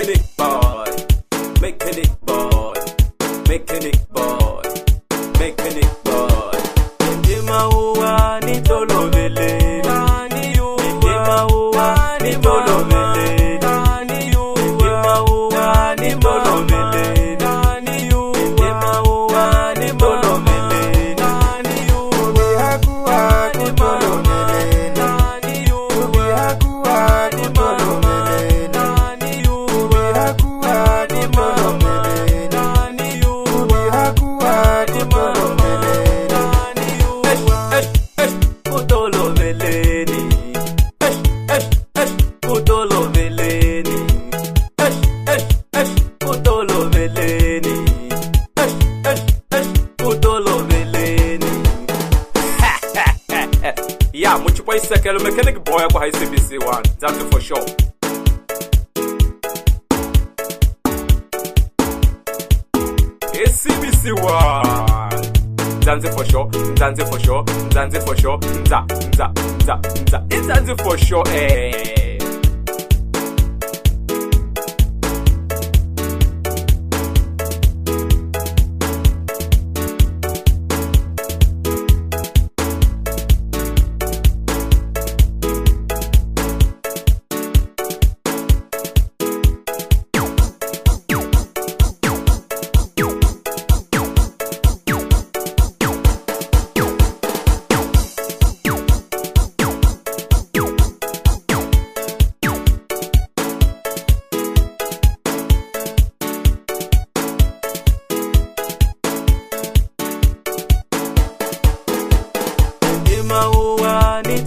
Mechanic boy, mechanic boy, mechanic boy, mechanic boy. Ndima uwa ni tolo vele, nani yu. Ndima uwa ni tolo vele, nani yu. Ndima uwa ni tolo vele, nani yu. Ndima uwa ni tolo vele, nani yu. Kuwa ni tolo vele, nani yu. kuwa ni tolo vele, nani yu. kuwa ni tolo vele, nani yu. kuwa ni tolo vele, nani yu. Utolo veleni. Utolo veleni. Utolo veleni. Utolo veleni. Yeah, much boy second mechanic boy kwa ICBC one. That's it for sure. CBC one. That's it for sure. That's it for sure. That's it for sure. That's it for sure. Eh. Ndima uwa ni